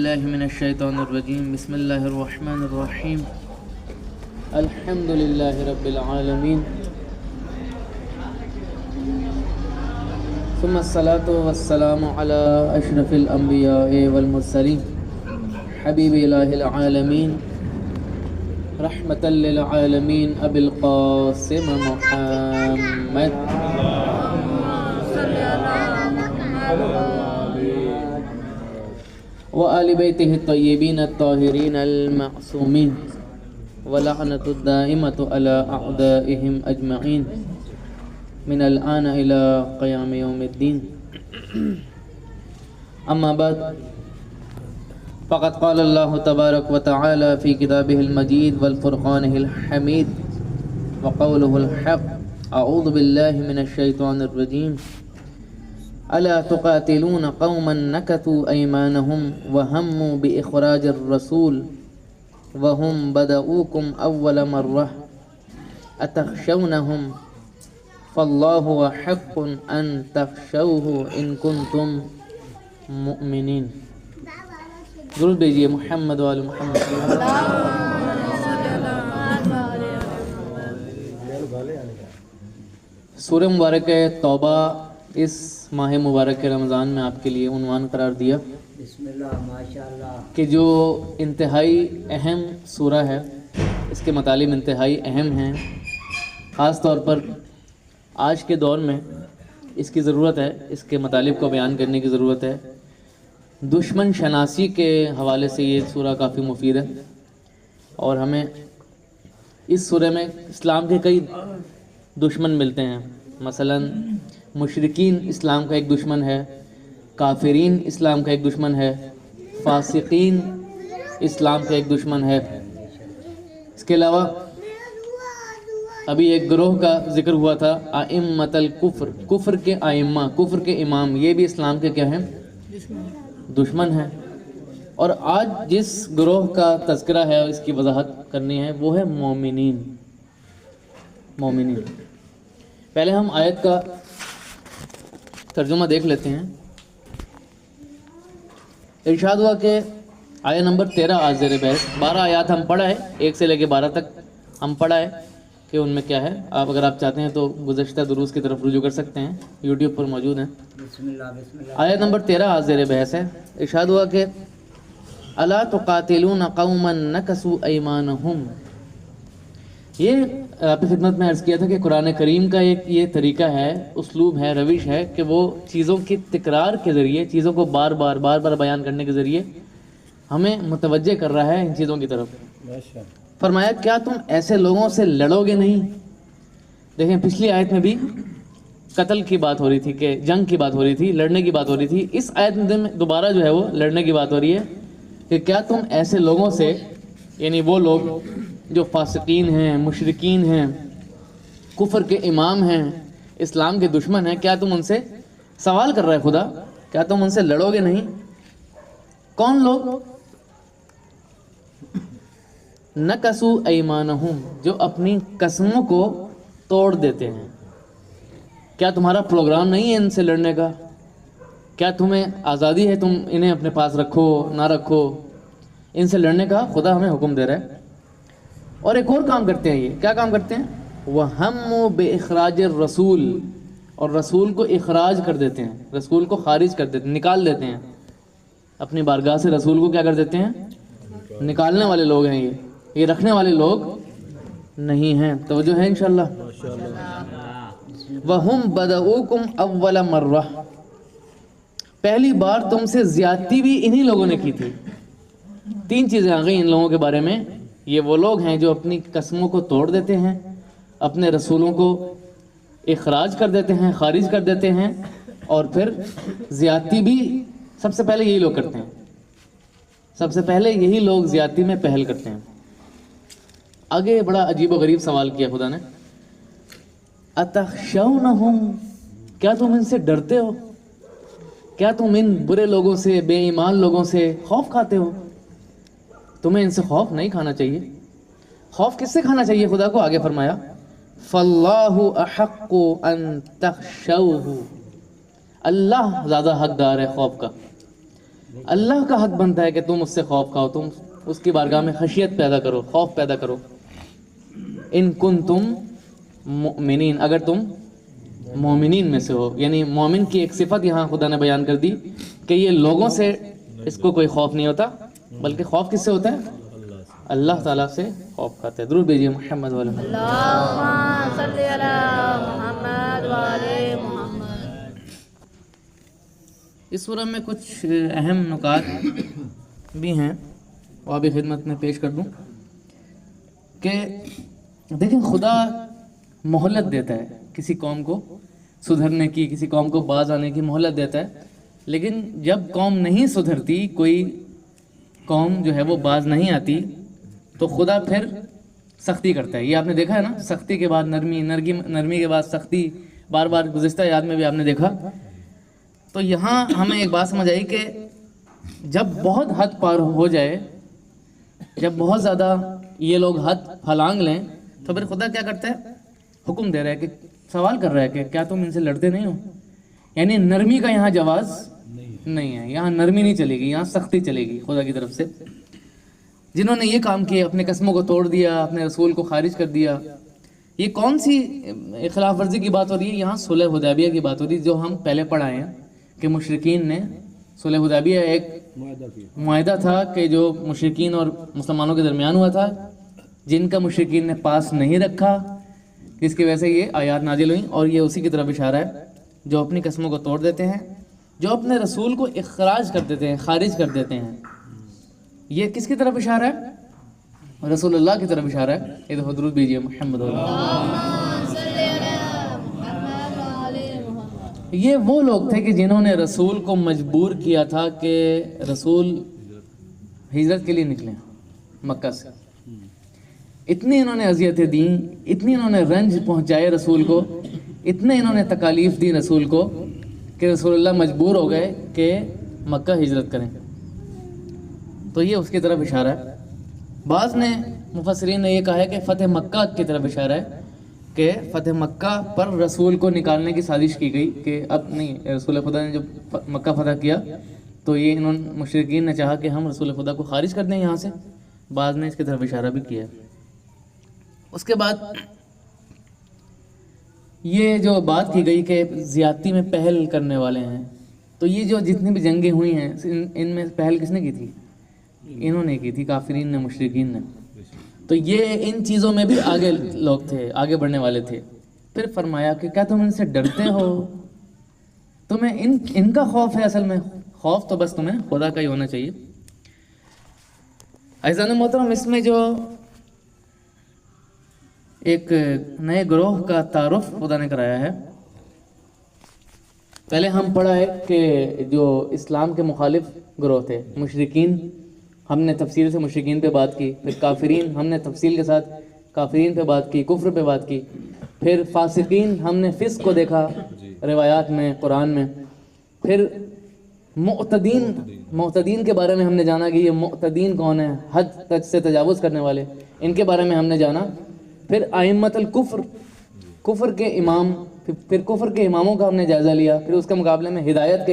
باللہ من الشیطان الرجیم بسم اللہ الرحمن الرحیم الحمد للہ رب العالمین ثم الصلاة والسلام علی اشرف الانبیاء والمرسلین حبیب الہ العالمین رحمتا للعالمین ابی القاسم محمد وآل بیتہ الطیبین الطاہرین المعصومین ولعنۃ الدائمۃ علی اعدائہم اجمعین من الآن الى قیام یوم الدین اما بعد فقد قال اللہ تبارک وتعالی فی کتابہ المجید والفرقانہ الحمید وقولہ الحق اعوذ باللہ من الشیطان الرجیم ألا تقاتلون قوما نكثوا أيمانهم وهموا بإخراج الرسول وهم بدؤوكم أول مرة أتخشونهم فالله أحق أن تخشوه إن كنتم مؤمنين. درود بھیجیے محمد و آل محمد. سورہ مبارک توبہ اس ماہ مبارک کے رمضان میں آپ کے لیے عنوان قرار دیا بسم اللہ ماشاءاللہ کہ جو انتہائی اہم سورہ ہے، اس کے مطالب انتہائی اہم ہیں. خاص طور پر آج کے دور میں اس کی ضرورت ہے، اس کے مطالب کو بیان کرنے کی ضرورت ہے. دشمن شناسی کے حوالے سے یہ سورہ کافی مفید ہے، اور ہمیں اس سورہ میں اسلام کے کئی دشمن ملتے ہیں. مثلاً مشرکین اسلام کا ایک دشمن ہے، کافرین اسلام کا ایک دشمن ہے، فاسقین اسلام کا ایک دشمن ہے. اس کے علاوہ ابھی ایک گروہ کا ذکر ہوا تھا، ائمۃ الکفر، کفر کے ائمہ، کفر کے امام، یہ بھی اسلام کے کیا ہیں؟ دشمن ہیں. اور آج جس گروہ کا تذکرہ ہے، اس کی وضاحت کرنی ہے، وہ ہے مومنین. مومنین. پہلے ہم آیت کا ترجمہ دیکھ لیتے ہیں. ارشاد ہوا کہ آیت نمبر 13 آج زیر بحث. 12 آیات ہم پڑھا ہے، 1 سے لے کے 12 تک ہم پڑھا ہے کہ ان میں کیا ہے. اگر آپ چاہتے ہیں تو گزشتہ دروس کی طرف رجوع کر سکتے ہیں، یوٹیوب پر موجود ہیں. بسم اللہ آیت نمبر 13 آج زیر بحث ہے. ارشاد ہوا کہ الا تقاتلون قوما نکثوا ایمانہم. یہ آپ کی خدمت میں عرض کیا تھا کہ قرآن کریم کا ایک یہ طریقہ ہے، اسلوب ہے، روش ہے کہ وہ چیزوں کی تکرار کے ذریعے، چیزوں کو بار بار بیان کرنے کے ذریعے ہمیں متوجہ کر رہا ہے ان چیزوں کی طرف. فرمایا کیا تم ایسے لوگوں سے لڑو گے نہیں؟ دیکھیں پچھلی آیت میں بھی قتل کی بات ہو رہی تھی، کہ جنگ کی بات ہو رہی تھی، لڑنے کی بات ہو رہی تھی. اس آیت میں دوبارہ جو ہے وہ لڑنے کی بات ہو رہی ہے کہ کیا تم ایسے لوگوں سے، یعنی وہ لوگ جو فاسقین ہیں، مشرکین ہیں، کفر کے امام ہیں، اسلام کے دشمن ہیں، کیا تم ان سے، سوال کر رہا ہے خدا، کیا تم ان سے لڑو گے نہیں؟ کون لوگ؟ نکثوا ایمانہم، جو اپنی قسموں کو توڑ دیتے ہیں. کیا تمہارا پروگرام نہیں ہے ان سے لڑنے کا؟ کیا تمہیں آزادی ہے، تم انہیں اپنے پاس رکھو نہ رکھو؟ ان سے لڑنے کا خدا ہمیں حکم دے رہا ہے. اور ایک اور کام کرتے ہیں. یہ کیا کام کرتے ہیں؟ وَهَمُّوا بِإِخْرَاجِ الرَّسُولِ، اور رسول کو اخراج کر دیتے ہیں، رسول کو خارج کر دیتے ہیں، نکال دیتے ہیں. اپنی بارگاہ سے رسول کو کیا کر دیتے ہیں؟ نکالنے والے لوگ ہیں یہ رکھنے والے لوگ نہیں ہیں. توجہ ہے انشاءاللہ. وَهُمْ بَدَؤُوكُمْ أَوَّلَ مَرَّةٍ، پہلی بار تم سے زیادتی بھی انہی لوگوں نے کی تھی. 3 چیزیں آ گئی ان لوگوں کے بارے میں. یہ وہ لوگ ہیں جو اپنی قسموں کو توڑ دیتے ہیں، اپنے رسولوں کو اخراج کر دیتے ہیں، خارج کر دیتے ہیں، اور پھر زیادتی بھی سب سے پہلے یہی لوگ کرتے ہیں. سب سے پہلے یہی لوگ زیادتی میں پہل کرتے ہیں. آگے بڑا عجیب و غریب سوال کیا خدا نے. اتخشونہم، کیا تم ان سے ڈرتے ہو؟ کیا تم ان برے لوگوں سے، بے ایمان لوگوں سے خوف کھاتے ہو؟ تمہیں ان سے خوف نہیں کھانا چاہیے. خوف کس سے کھانا چاہیے خدا کو؟ آگے فرمایا فَاللَّهُ أَحَقُّ أَن تَخْشَوْهُ، اللہ زیادہ حقدار ہے خوف کا. اللہ کا حق بنتا ہے کہ تم اس سے خوف کھاؤ، تم اس کی بارگاہ میں خشیت پیدا کرو، خوف پیدا کرو. ان کنتم مؤمنین، اگر تم مومنین میں سے ہو. یعنی مومن کی ایک صفت یہاں خدا نے بیان کر دی کہ یہ لوگوں سے اس کو کوئی خوف نہیں ہوتا، بلکہ خوف کس سے ہوتا ہے؟ اللہ تعالیٰ سے خوف کھاتے ہیں. درود بھیجیے محمد والے محمد. اللہم صلی علی محمد وعلی محمد. اس سورہ میں کچھ اہم نکات بھی ہیں، وہ بھی خدمت میں پیش کر دوں کہ دیکھیں خدا مہلت دیتا ہے کسی قوم کو سدھرنے کی، کسی قوم کو باز آنے کی مہلت دیتا ہے. لیکن جب قوم نہیں سدھرتی، کوئی قوم جو ہے وہ باز نہیں آتی، تو خدا پھر سختی کرتا ہے. یہ آپ نے دیکھا ہے نا، سختی کے بعد نرمی، نرمی کے بعد سختی، بار بار گزشتہ یاد میں بھی آپ نے دیکھا. تو یہاں ہمیں ایک بات سمجھ آئی کہ جب بہت حد پار ہو جائے، جب بہت زیادہ یہ لوگ حد پھلانگ لیں، تو پھر خدا کیا کرتا ہے؟ حکم دے رہا ہے کہ سوال کر رہا ہے کہ کیا تم ان سے لڑتے نہیں ہو. یعنی نرمی کا یہاں جواز نہیں ہے، یہاں نرمی نہیں چلے گی، یہاں سختی چلے گی خدا کی طرف سے. جنہوں نے یہ کام کیا، اپنے قسموں کو توڑ دیا، اپنے رسول کو خارج کر دیا، یہ کون سی خلاف ورزی کی بات ہو رہی ہے؟ یہاں صلح حدیبیہ کی بات ہو رہی ہے، جو ہم پہلے پڑھ آئے ہیں کہ مشرکین نے صلح حدیبیہ ایک معاہدہ تھا کہ جو مشرکین اور مسلمانوں کے درمیان ہوا تھا، جن کا مشرکین نے پاس نہیں رکھا، جس کی وجہ سے یہ آیات نازل ہوئیں. اور یہ اسی کی طرف اشارہ ہے جو اپنی قسموں کو توڑ دیتے ہیں، جو اپنے رسول کو اخراج کر دیتے ہیں، خارج کر دیتے ہیں. یہ کس کی طرف اشارہ ہے؟ رسول اللہ کی طرف اشارہ ہے. یہ تو درود بھیجیے محمد یہ وہ لوگ تھے کہ جنہوں نے رسول کو مجبور کیا تھا کہ رسول ہجرت کے لیے نکلیں مکہ سے. اتنی انہوں نے اذیتیں دیں، اتنی انہوں نے رنج پہنچائے رسول کو، اتنے انہوں نے تکالیف دی رسول کو کہ رسول اللہ مجبور ہو گئے کہ مکہ ہجرت کریں. تو یہ اس کی طرف اشارہ ہے. بعض نے مفسرین نے یہ کہا ہے کہ فتح مکہ کی طرف اشارہ ہے کہ فتح مکہ پر رسول کو نکالنے کی سازش کی گئی کہ اب نہیں، رسول خدا نے جب مکہ فتح کیا تو یہ انہوں مشرکین نے چاہا کہ ہم رسول خدا کو خارج کر دیں یہاں سے. بعض نے اس کی طرف اشارہ بھی کیا. اس کے بعد یہ جو بات کی گئی کہ زیادتی میں پہل کرنے والے ہیں، تو یہ جو جتنی بھی جنگیں ہوئی ہیں ان میں پہل کس نے کی تھی؟ انہوں نے کی تھی، کافرین نے، مشرکین نے. تو یہ ان چیزوں میں بھی آگے لوگ تھے، آگے بڑھنے والے تھے. پھر فرمایا کہ کیا تم ان سے ڈرتے ہو؟ تمہیں ان کا خوف ہے؟ اصل میں خوف تو بس تمہیں خدا کا ہی ہونا چاہیے. عزیزان محترم، اس میں جو ایک نئے گروہ کا تعارف خدا نے کرایا ہے. پہلے ہم پڑھا ہے کہ جو اسلام کے مخالف گروہ تھے مشرکین، ہم نے تفصیل سے مشرکین پہ بات کی. پھر کافرین، ہم نے تفصیل کے ساتھ کافرین پہ بات کی، کفر پہ بات کی. پھر فاسقین، ہم نے فسق کو دیکھا روایات میں، قرآن میں. پھر معتدین کے بارے میں ہم نے جانا کہ یہ معتدین کون ہیں، حد تک سے تجاوز کرنے والے، ان کے بارے میں ہم نے جانا. پھر ائمۃ الکفر، کفر کے امام، پھر کفر کے اماموں کا ہم نے جائزہ لیا. پھر اس کے مقابلے میں ہدایت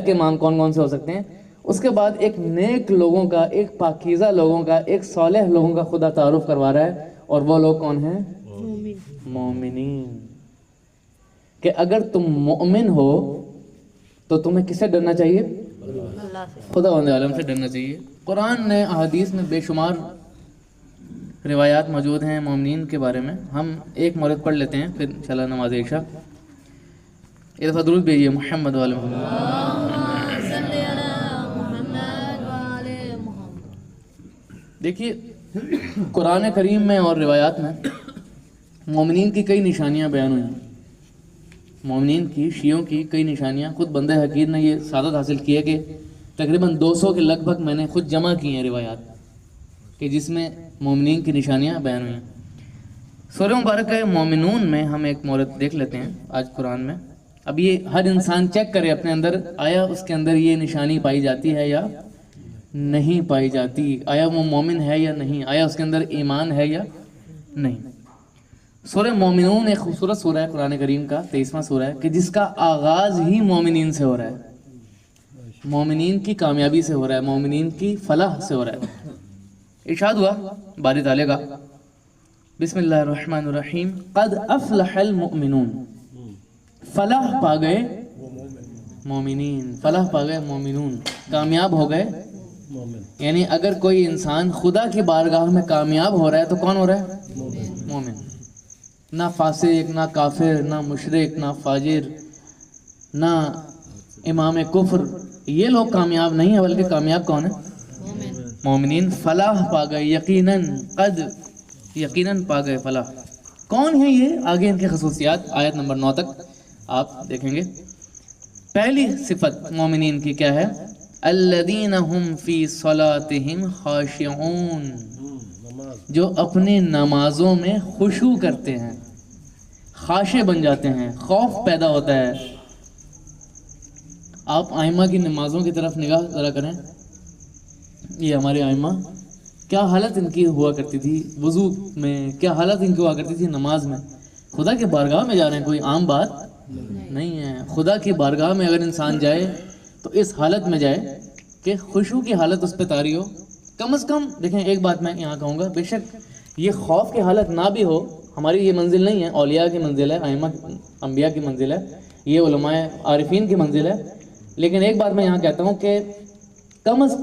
کے امام کون کون سے ہو سکتے ہیں. اس کے بعد ایک نیک لوگوں کا، ایک پاکیزہ لوگوں کا، ایک صالح لوگوں کا خدا تعارف کروا رہا ہے. اور وہ لوگ کون ہیں؟ مومنین. کہ اگر تم مومن ہو تو تمہیں کس سے ڈرنا چاہیے؟ خدا عالم سے ڈرنا چاہیے. قرآن نے، احادیث میں بے شمار روایات موجود ہیں مومنین کے بارے میں. ہم ایک مورد پڑھ لیتے ہیں، پھر انشاءاللہ نماز عشاء. ایک دفعہ درود بھیجیے محمد والے محمد. دیکھیے قرآن کریم میں اور روایات میں مومنین کی کئی نشانیاں بیان ہوئی ہیں. مومنین کی، شیعوں کی کئی نشانیاں. خود بندہ حقیر نے یہ سعادت حاصل کی ہے کہ تقریباً 200 کے لگ بھگ میں نے خود جمع کی ہیں روایات کہ جس میں مومنین کی نشانیاں بیان ہوئی ہیں. سورہ مبارک ہے مومنون میں ہم ایک مورد دیکھ لیتے ہیں آج قرآن میں. اب یہ ہر انسان چیک کرے اپنے اندر، آیا اس کے اندر یہ نشانی پائی جاتی ہے یا نہیں پائی جاتی، آیا وہ مومن ہے یا نہیں، آیا اس کے اندر ایمان ہے یا نہیں. سورہ مومنون ایک خوبصورت سورہ ہے قرآن کریم کا، 23واں سورہ ہے کہ جس کا آغاز ہی مومنین سے ہو رہا ہے. مومنین کی کامیابی سے ہو رہا ہے، مومنین کی فلاح سے ہو رہا ہے۔ ارشاد ہوا باری تعالیٰ کا، بسم اللہ الرحمن الرحیم، قد افلح المؤمنون، فلاح پا گئے مومنین، فلاح پا گئے مومنون، کامیاب ہو گئے یعنی اگر کوئی انسان خدا کی بارگاہ میں کامیاب ہو رہا ہے تو کون ہو رہا ہے؟ مومن۔ نہ فاسق، نہ کافر، نہ مشرک، نہ فاجر، نہ امام کفر، یہ لوگ کامیاب نہیں ہیں، بلکہ کامیاب کون ہے؟ مومنین۔ فلاح پا گئے یقیناً، قد یقیناً پا گئے فلاح۔ کون ہے یہ؟ آگے ان کی خصوصیات آیت نمبر 9 تک آپ دیکھیں گے۔ پہلی صفت مومنین کی کیا ہے؟ الذین هم فی صلاتہم خاشعون، جو اپنی نمازوں میں خشوع کرتے ہیں، خاشع بن جاتے ہیں، خوف پیدا ہوتا ہے۔ آپ ائمہ کی نمازوں کی طرف نگاہ ذرا کریں، یہ ہمارے ائمہ کیا حالت ان کی ہوا کرتی تھی وضو میں، کیا حالت ان کی ہوا کرتی تھی نماز میں۔ خدا کی بارگاہ میں جا رہے ہیں، کوئی عام بات نہیں ہے۔ خدا کی بارگاہ میں اگر انسان جائے تو اس حالت میں جائے کہ خشوع کی حالت اس پہ طاری ہو۔ کم از کم دیکھیں، ایک بات میں یہاں کہوں گا، بے شک یہ خوف کی حالت نہ بھی ہو، ہماری یہ منزل نہیں ہے، اولیاء کی منزل ہے، ائمہ انبیاء کی منزل ہے، یہ علماء عارفین کی منزل ہے، لیکن ایک بات میں یہاں کہتا ہوں کہ کم از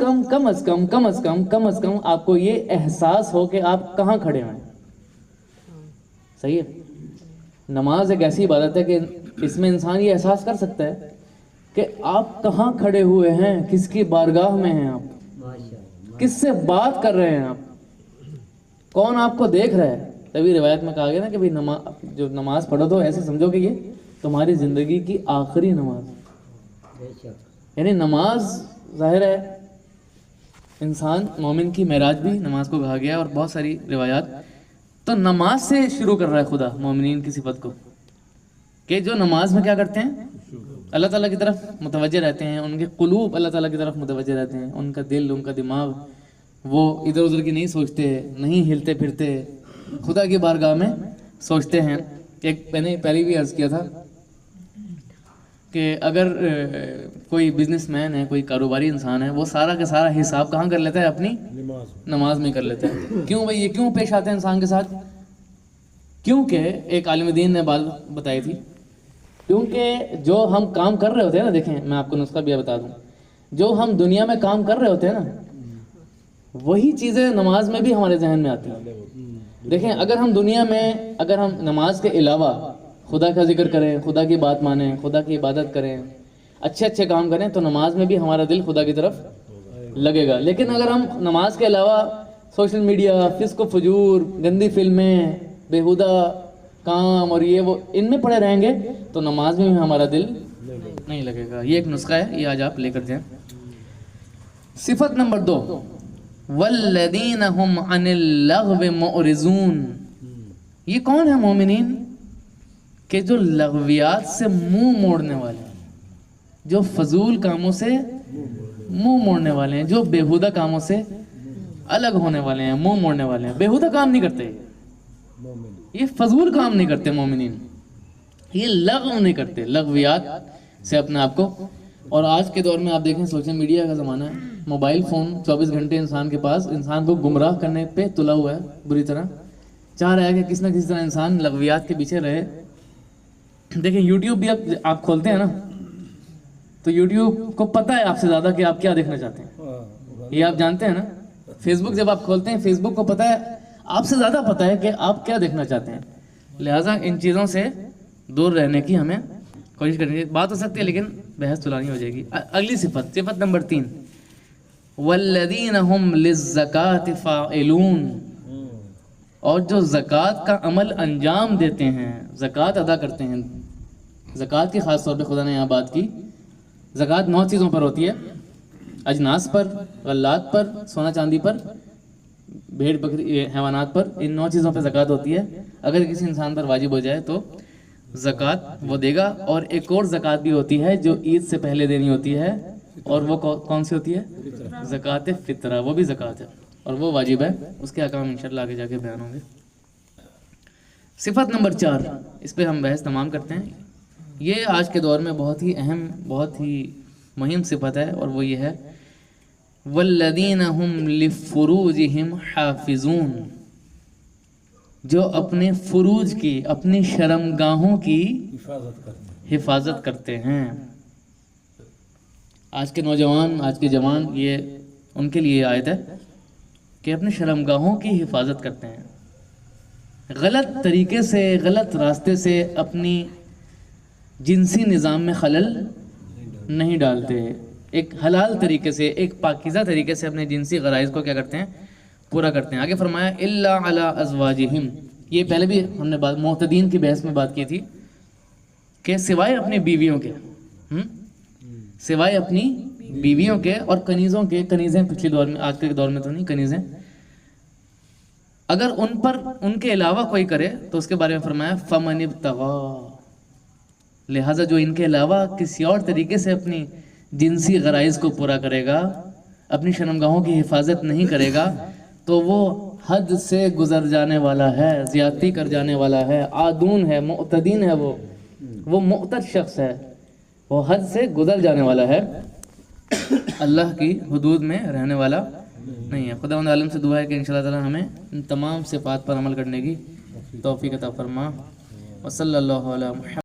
کم آپ کو یہ احساس ہو کہ آپ کہاں کھڑے ہیں۔ صحیح ہے؟ نماز ایک ایسی عبادت ہے کہ اس میں انسان یہ احساس کر سکتا ہے کہ آپ کہاں کھڑے ہوئے ہیں، کس کی بارگاہ میں ہیں آپ، کس سے بات کر رہے ہیں آپ، کون آپ کو دیکھ رہا ہے۔ تبھی روایت میں کہا گیا نا کہ بھائی جو نماز پڑھو تو ایسے سمجھو کہ یہ تمہاری زندگی کی آخری نماز، یعنی نماز ظاہر ہے انسان مومن کی معراج بھی نماز کو کہا گیا، اور بہت ساری روایات۔ تو نماز سے شروع کر رہا ہے خدا مومنین کی صفت کو، کہ جو نماز میں کیا کرتے ہیں؟ اللہ تعالیٰ کی طرف متوجہ رہتے ہیں، ان کے قلوب اللہ تعالیٰ کی طرف متوجہ رہتے ہیں، ان کا دل، ان کا دماغ، وہ ادھر ادھر کی نہیں سوچتے، نہیں ہلتے پھرتے، خدا کی بارگاہ میں سوچتے ہیں۔ ایک میں نے پہلے بھی عرض کیا تھا کہ اگر کوئی بزنس مین ہے، کوئی کاروباری انسان ہے، وہ سارا کا سارا حساب کہاں کر لیتا ہے؟ اپنی نماز میں کر لیتا ہے۔ کیوں بھائی؟ یہ کیوں پیش آتے ہیں انسان کے ساتھ؟ کیونکہ ایک عالم دین نے بات بتائی تھی، کیونکہ جو ہم کام کر رہے ہوتے ہیں نا، دیکھیں میں آپ کو نسخہ بھی بتا دوں، جو ہم دنیا میں کام کر رہے ہوتے ہیں نا، وہی چیزیں نماز میں بھی ہمارے ذہن میں آتی ہیں۔ دیکھیں اگر ہم دنیا میں، اگر ہم نماز کے علاوہ خدا کا ذکر کریں، خدا کی بات مانیں، خدا کی عبادت کریں، اچھے اچھے کام کریں، تو نماز میں بھی ہمارا دل خدا کی طرف لگے گا۔ لیکن اگر ہم نماز کے علاوہ سوشل میڈیا، فسق و فجور، گندی فلمیں، بیہودہ کام اور یہ وہ ان میں پڑے رہیں گے تو نماز میں بھی ہمارا دل نہیں لگے گا۔ یہ ایک نسخہ ہے، یہ آج آپ لے کر جائیں۔ صفت نمبر 2، والذین هم عن اللغو معرضون، یہ کون ہے مومنین؟ کہ جو لغویات سے منہ موڑنے والے ہیں، جو فضول کاموں سے منہ موڑنے والے ہیں، جو بیہودہ کاموں سے الگ ہونے والے ہیں، منہ موڑنے والے ہیں۔ بیہودہ کام نہیں کرتے، یہ فضول کام نہیں کرتے مومنین، یہ لغو نہیں کرتے، لغویات سے اپنے آپ کو۔ اور آج کے دور میں آپ دیکھیں سوشل میڈیا کا زمانہ ہے، موبائل فون 24 گھنٹے انسان کے پاس، انسان کو گمراہ کرنے پہ تلا ہوا ہے بری طرح، چاہ رہا ہے کہ کس نہ کس طرح انسان لغویات کے پیچھے رہے۔ دیکھیں یوٹیوب بھی آپ کھولتے ہیں نا، تو یوٹیوب کو پتہ ہے آپ سے زیادہ کہ آپ کیا دیکھنا چاہتے ہیں، یہ آپ جانتے ہیں نا۔ فیس بک جب آپ کھولتے ہیں، فیس بک کو پتہ ہے، آپ سے زیادہ پتہ ہے کہ آپ کیا دیکھنا چاہتے ہیں۔ لہٰذا ان چیزوں سے دور رہنے کی ہمیں کوشش کرنی ہے۔ بات ہو سکتی ہے لیکن بحث چلانی ہو جائے گی۔ اگلی صفت نمبر 3، والذین هم للزکاة فاعلون، اور جو زکوٰۃ کا عمل انجام دیتے ہیں، زکوٰۃ ادا کرتے ہیں۔ زکوٰۃ کی خاص طور پہ خدا نے یہاں بات کی۔ زکوٰۃ 9 چیزوں پر ہوتی ہے، اجناس پر، غلات پر، سونا چاندی پر، بھیڑ بکری حیوانات پر، ان 9 چیزوں پہ زکوٰۃ ہوتی ہے۔ اگر کسی انسان پر واجب ہو جائے تو زکوٰۃ وہ دے گا۔ اور ایک اور زکوٰۃ بھی ہوتی ہے جو عید سے پہلے دینی ہوتی ہے، اور وہ کون سی ہوتی ہے؟ زکوٰۃ فطرہ، وہ بھی زکوٰۃ ہے اور وہ واجب ہے، اس کے احکام انشاءاللہ آگے جا کے بیان ہوں گے۔ صفت نمبر 4، اس پہ ہم بحث تمام کرتے ہیں۔ یہ آج کے دور میں بہت ہی اہم، بہت ہی مہم صفت ہے، اور وہ یہ ہے والذین هم لفروجہم حافظون، جو اپنے فروج کی، اپنی شرمگاہوں کی حفاظت کرتے ہیں۔ آج کے نوجوان، آج کے جوان، یہ ان کے لیے آیت ہے کہ اپنے شرمگاہوں کی حفاظت کرتے ہیں، غلط طریقے سے، غلط راستے سے اپنی جنسی نظام میں خلل نہیں ڈالتے، ایک حلال طریقے سے، ایک پاکیزہ طریقے سے اپنے جنسی غرائز کو کیا کرتے ہیں؟ پورا کرتے ہیں۔ آگے فرمایا الا علی ازواجہم، یہ پہلے بھی ہم نے معتدین کی بحث میں بات کی تھی کہ سوائے اپنی بیویوں کے، سوائے اپنی بیویوں کے اور کنیزوں کے، کنیزیں پچھلے دور میں، آج کے دور میں تو نہیں، کنیزیں، اگر ان پر ان کے علاوہ کوئی کرے تو اس کے بارے میں فرمایا فمن ابتغا، لہٰذا جو ان کے علاوہ کسی اور طریقے سے اپنی جنسی غرائز کو پورا کرے گا، اپنی شرمگاہوں کی حفاظت نہیں کرے گا، تو وہ حد سے گزر جانے والا ہے، زیادتی کر جانے والا ہے، عادون ہے، معتدین ہے، وہ معتد شخص ہے، وہ حد سے گزر جانے والا ہے، اللہ کی حدود میں رہنے والا نہیں ہے۔ خداوند عالم سے دعا ہے کہ انشاءاللہ تعالی ہمیں ان تمام صفات پر عمل کرنے کی توفیق عطا فرما۔ وصلی اللہ علیہ محمد۔